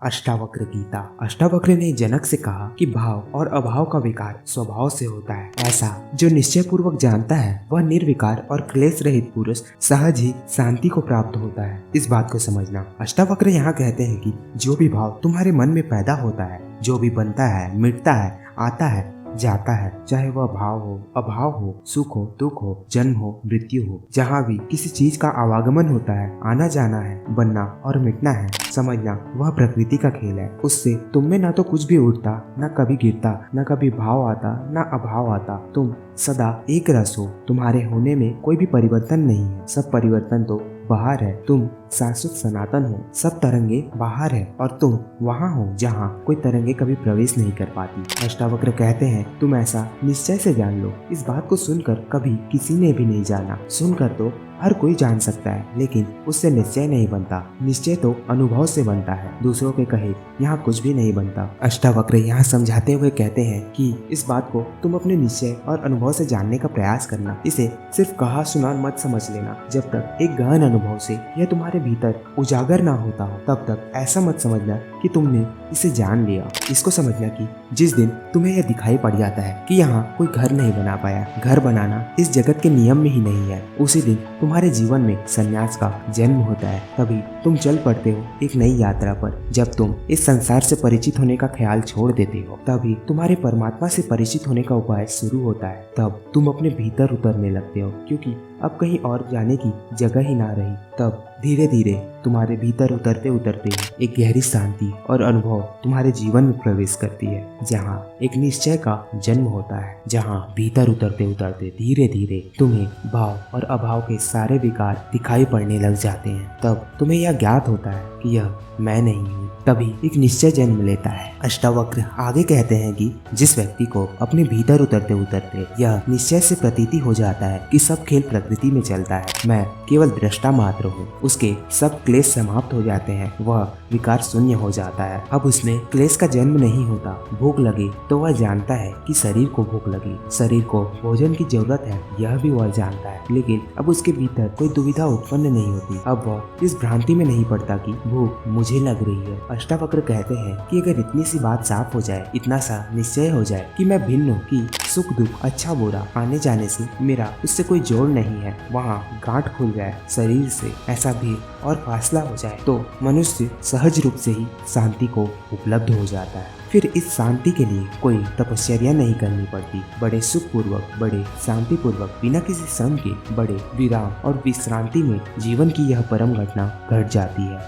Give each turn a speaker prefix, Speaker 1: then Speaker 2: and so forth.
Speaker 1: अष्टावक्र गीता। अष्टावक्र ने जनक से कहा कि भाव और अभाव का विकार स्वभाव से होता है। ऐसा जो निश्चय पूर्वक जानता है वह निर्विकार और क्लेश रहित पुरुष सहज ही शांति को प्राप्त होता है। इस बात को समझना। अष्टावक्र यहाँ कहते हैं कि जो भी भाव तुम्हारे मन में पैदा होता है, जो भी बनता है, मिटता है, आता है, जाता है, चाहे वह भाव हो, अभाव हो, सुख हो, दुख हो, जन्म हो, मृत्यु हो, जहाँ भी किसी चीज का आवागमन होता है, आना जाना है, बनना और मिटना है, समझना वह प्रकृति का खेल है। उससे तुम में ना तो कुछ भी उठता, ना कभी गिरता, ना कभी भाव आता, ना अभाव आता। तुम सदा एक रस हो। तुम्हारे होने में कोई भी परिवर्तन नहीं है। सब परिवर्तन तो बाहर है। तुम शाश्वत सनातन हो। सब तरंगे बाहर है और तुम वहाँ हो जहाँ कोई तरंगे कभी प्रवेश नहीं कर पाती। अष्टावक्र कहते हैं तुम ऐसा निश्चय से जान लो। इस बात को सुनकर कभी किसी ने भी नहीं जाना। सुनकर तो हर कोई जान सकता है, लेकिन उससे निश्चय नहीं बनता। निश्चय तो अनुभव से बनता है। दूसरों के कहे यहाँ कुछ भी नहीं बनता। अष्टावक्र यहाँ समझाते हुए कहते हैं कि इस बात को तुम अपने निश्चय और अनुभव से जानने का प्रयास करना। इसे सिर्फ कहा सुना मत समझ लेना। जब तक एक गहन अनुभव से यह तुम्हारे भीतर उजागर ना होता हो, तब तक ऐसा मत समझना कि तुमने इसे जान लिया। इसको समझना कि जिस दिन तुम्हें यह दिखाई पड़ जाता है कि यहाँ कोई घर नहीं बना पाया, घर बनाना इस जगत के नियम में ही नहीं है, उसी दिन तुम्हारे जीवन में संन्यास का जन्म होता है। तभी तुम चल पड़ते हो एक नई यात्रा पर। जब तुम इस संसार से परिचित होने का ख्याल छोड़ देते हो, तभी तुम्हारे परमात्मा से परिचित होने का उपाय शुरू होता है। तब तुम अपने भीतर उतरने लगते हो, क्योंकि अब कहीं और जाने की जगह ही ना रही। तब धीरे धीरे तुम्हारे भीतर उतरते उतरते एक गहरी शांति और अनुभव तुम्हारे जीवन में प्रवेश करती है, जहाँ एक निश्चय का जन्म होता है, जहाँ भीतर उतरते उतरते धीरे धीरे तुम्हें भाव और अभाव के सारे विकार दिखाई पड़ने लग जाते हैं। तब तुम्हें यह ज्ञात होता है कि यह मैं नहीं हूँ। तभी एक निश्चय जन्म लेता है। अष्टावक्र आगे कहते हैं कि जिस व्यक्ति को अपने भीतर उतरते उतरते यह निश्चय से प्रतीति हो जाता है कि सब खेल प्रकृति में चलता है, मैं केवल दृष्टा मात्र हूँ, उसके सब क्लेश समाप्त हो जाते हैं। वह विकार शून्य हो जाता है। अब उसमें क्लेश का जन्म नहीं होता। भूख लगे तो वह जानता है कि शरीर को भूख लगी, शरीर को भोजन की जरूरत है, यह भी वह जानता है। लेकिन अब उसके भीतर कोई दुविधा उत्पन्न नहीं होती। अब वह इस भ्रांति में नहीं पड़ता कि भूख मुझे लग रही है। अष्टावक्र कहते हैं कि अगर इतनी सी बात साफ हो जाए, इतना सा निश्चय हो जाए कि मैं भिन्न हूँ, कि सुख दुख अच्छा बुरा आने जाने से मेरा उससे कोई जोड़ नहीं है, वहाँ गांठ खुल जाए शरीर से, ऐसा भी और फासला हो जाए, तो मनुष्य सहज रूप से ही शांति को उपलब्ध हो जाता है। फिर इस शांति के लिए कोई तपस्या नहीं करनी पड़ती। बड़े सुख पूर्वक, बड़े शांति पूर्वक, बिना किसी श्रम के, बड़े विराम और विश्रांति में जीवन की यह परम घटना घट जाती है।